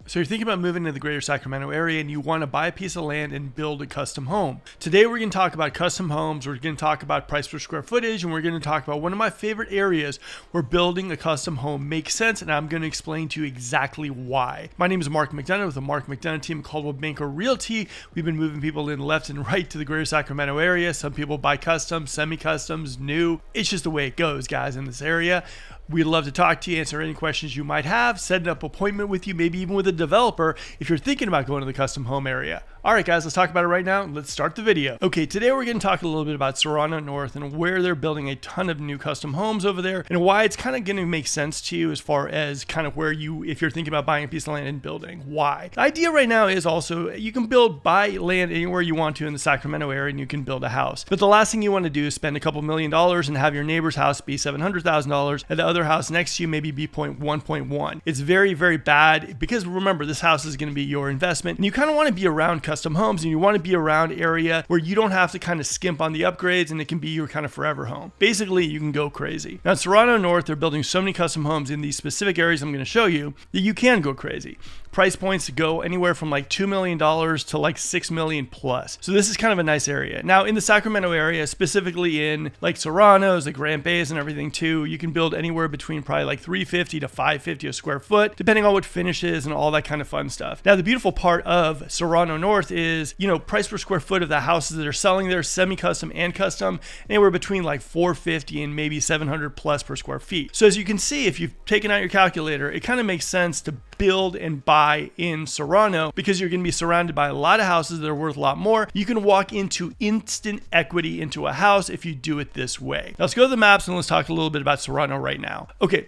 So you're thinking about moving to the Greater Sacramento area and you want to buy a piece of land and build a custom home. Today we're going to talk about custom homes, we're going to talk about price per square footage, and we're going to talk about one of my favorite areas where building a custom home makes sense, and I'm going to explain to you exactly why. My name is Mark McDonough with the Mark McDonough team called Coldwell Banker Realty. We've been moving people in left and right to the Greater Sacramento area. Some people buy custom, semi-customs, new. It's just the way it goes, guys, in this area. We'd love to talk to you, answer any questions you might have, set an appointment with you, maybe even with a developer if you're thinking about going to the custom home area. All right, guys, let's talk about it right now. Let's start the video. Okay, today we're going to talk a little bit about Serrano North and where they're building a ton of new custom homes over there and why it's kind of going to make sense to you as far as kind of where you, if you're thinking about buying a piece of land and building. Why? The idea right now is also you can buy land anywhere you want to in the Sacramento area and you can build a house. But the last thing you want to do is spend a couple $1 million and have your neighbor's house be $700,000 and the other house next to you maybe be 1.1. It's very, very bad because remember, this house is going to be your investment and you kind of want to be around custom homes and you want to be around area where you don't have to kind of skimp on the upgrades and it can be your kind of forever home. Basically, you can go crazy. Now, in Serrano North, they're building so many custom homes in these specific areas I'm going to show you that you can go crazy. Price points go anywhere from like $2 million to like $6 million plus. So this is kind of a nice area. Now in the Sacramento area, specifically in like Serrano's, the Grand Bays and everything too, you can build anywhere between probably like $350 to $550 a square foot, depending on what finishes and all that kind of fun stuff. Now the beautiful part of Serrano North is, price per square foot of the houses that are selling there, semi-custom and custom, anywhere between like $450 and maybe $700 plus per square feet. So as you can see, if you've taken out your calculator, it kind of makes sense to build and buy in Serrano because you're going to be surrounded by a lot of houses that are worth a lot more. You can walk into instant equity into a house if you do it this way. Now let's go to the maps and let's talk a little bit about Serrano right now. Okay.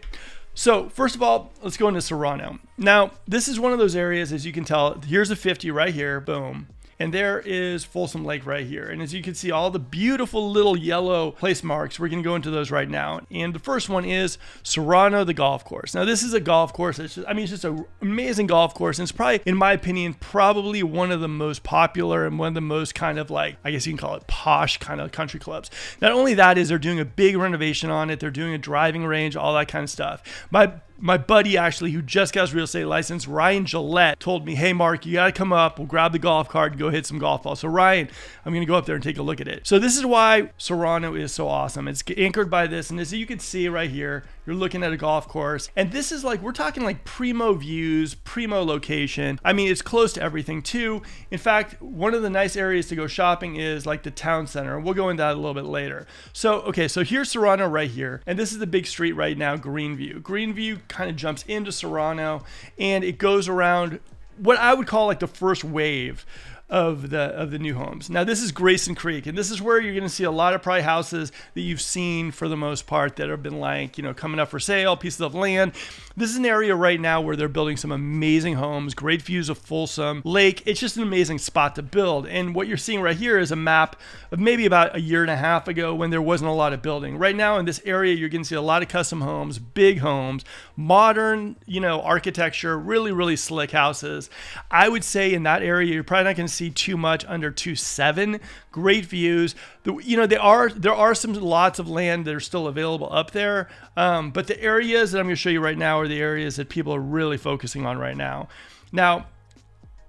So first of all, let's go into Serrano. Now, this is one of those areas, as you can tell, here's a 50 right here, boom. And there is Folsom Lake right here. And as you can see, all the beautiful little yellow place marks, we're going to go into those right now. And the first one is Serrano, the golf course. Now, this is a golf course. It's just an amazing golf course. And it's probably, in my opinion, probably one of the most popular and one of the most kind of like, I guess you can call it posh kind of country clubs. Not only that is they're doing a big renovation on it. They're doing a driving range, all that kind of stuff. My buddy actually, who just got his real estate license, Ryan Gillette, told me, hey, Mark, you got to come up. We'll grab the golf cart and go hit some golf balls. So Ryan, I'm going to go up there and take a look at it. So this is why Serrano is so awesome. It's anchored by this. And as you can see right here, you're looking at a golf course. And this is like, we're talking like primo views, primo location. I mean, it's close to everything too. In fact, one of the nice areas to go shopping is like the town center. We'll go into that a little bit later. So, okay, so here's Serrano right here. And this is the big street right now, Greenview. Greenview kind of jumps into Serrano and it goes around what I would call like the first wave of the new homes. Now this is Greyson Creek, and this is where you're going to see a lot of probably houses that you've seen for the most part that have been like, coming up for sale, pieces of land. This is an area right now where they're building some amazing homes, great views of Folsom Lake. It's just an amazing spot to build. And what you're seeing right here is a map of maybe about a year and a half ago when there wasn't a lot of building. Right now in this area, you're going to see a lot of custom homes, big homes, modern, architecture, really, really slick houses. I would say in that area, you're probably not going to see too much under 2.7. Great views. There are some lots of land that are still available up there, but the areas that I'm going to show you right now are the areas that people are really focusing on right now. Now,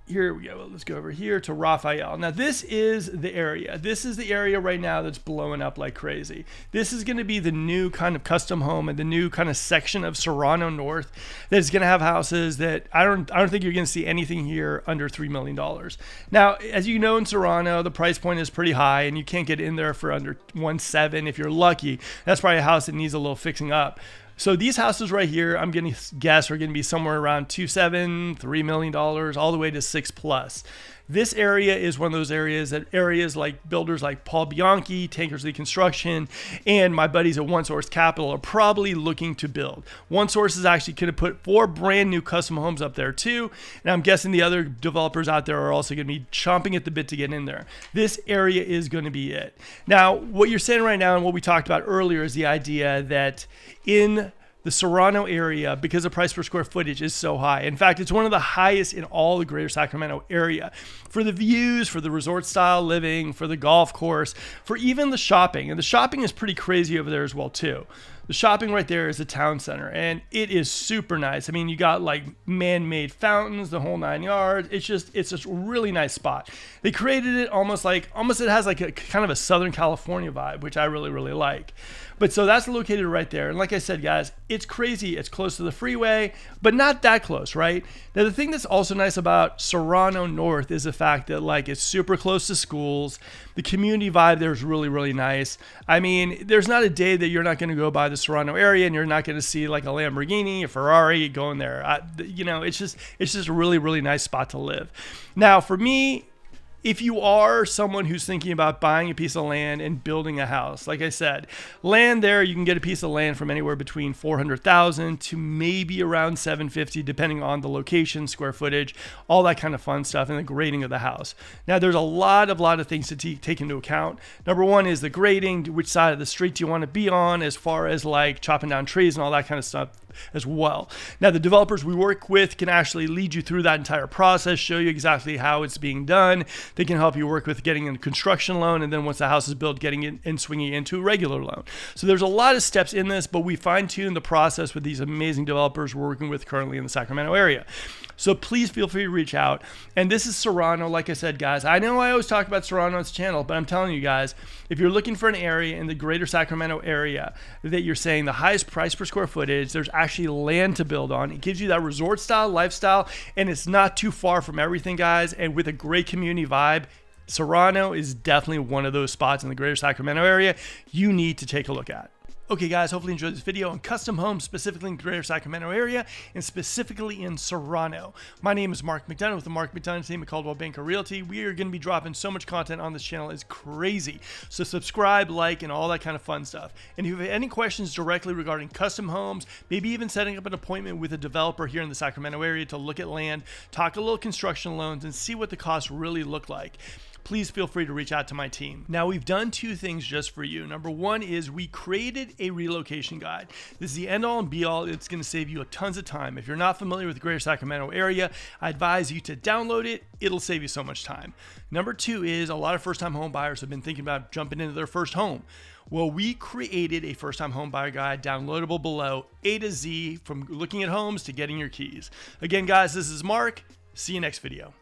here we go. Let's go over here to Raphael. Now, this is the area. This is the area right now that's blowing up like crazy. This is going to be the new kind of custom home and the new kind of section of Serrano North that's going to have houses that I don't think you're going to see anything here under $3 million. Now, as you know, in Serrano, the price point is pretty high and you can't get in there for under 1.7 if you're lucky. That's probably a house that needs a little fixing up. So these houses right here, I'm going to guess are going to be somewhere around 2.7, $3 million, all the way to 6 plus. This area is one of those areas like builders like Paul Bianchi, Tankers Lee Construction, and my buddies at One Source Capital are probably looking to build. One Source is actually going to put 4 brand new custom homes up there too. And I'm guessing the other developers out there are also going to be chomping at the bit to get in there. This area is going to be it. Now, what you're saying right now and what we talked about earlier is the idea that in the Serrano area, because the price per square footage is so high. In fact, it's one of the highest in all the Greater Sacramento area. For the views, for the resort style living, for the golf course, for even the shopping. And the shopping is pretty crazy over there as well too. The shopping right there is the town center, and it is super nice. I mean, you got like man-made fountains, the whole 9 yards. It's just a really nice spot. They created it almost it has like a kind of a Southern California vibe, which I really, really like. But so that's located right there. And like I said, guys, it's crazy. It's close to the freeway, but not that close, right? Now, the thing that's also nice about Serrano North is the fact that like it's super close to schools. The community vibe there is really, really nice. I mean, there's not a day that you're not going to go by the Serrano area and you're not going to see like a Lamborghini, a Ferrari going there. It's just a really, really nice spot to live. Now, for me, if you are someone who's thinking about buying a piece of land and building a house, like I said, land there, you can get a piece of land from anywhere between $400,000 to maybe around $750,000, depending on the location, square footage, all that kind of fun stuff, and the grading of the house. Now, there's a lot of things to take into account. Number one is the grading, which side of the street do you want to be on, as far as like chopping down trees and all that kind of stuff as well. Now, the developers we work with can actually lead you through that entire process, show you exactly how it's being done. They can help you work with getting a construction loan, and then once the house is built, getting it and swinging it into a regular loan. So there's a lot of steps in this, but we fine-tune the process with these amazing developers we're working with currently in the Sacramento area. So please feel free to reach out. And this is Serrano, like I said, guys. I know I always talk about Serrano on this channel, but I'm telling you guys, if you're looking for an area in the Greater Sacramento area that you're saying the highest price per square footage, there's actually land to build on. It gives you that resort style lifestyle, and it's not too far from everything, guys. And with a great community vibe, Serrano is definitely one of those spots in the Greater Sacramento area you need to take a look at. Okay, guys, hopefully you enjoyed this video on custom homes, specifically in the Greater Sacramento area and specifically in Serrano. My name is Mark McDonough with the Mark McDonough team at Coldwell Banker Realty. We are going to be dropping so much content on this channel. It's crazy. So subscribe, like, and all that kind of fun stuff. And if you have any questions directly regarding custom homes, maybe even setting up an appointment with a developer here in the Sacramento area to look at land, talk a little construction loans, and see what the costs really look like, please feel free to reach out to my team. Now, we've done two things just for you. Number one is we created a relocation guide. This is the end all and be all. It's going to save you tons of time. If you're not familiar with the Greater Sacramento area, I advise you to download it. It'll save you so much time. Number two is a lot of first-time home buyers have been thinking about jumping into their first home. Well, we created a first-time home buyer guide downloadable below, A to Z, from looking at homes to getting your keys. Again, guys, this is Mark. See you next video.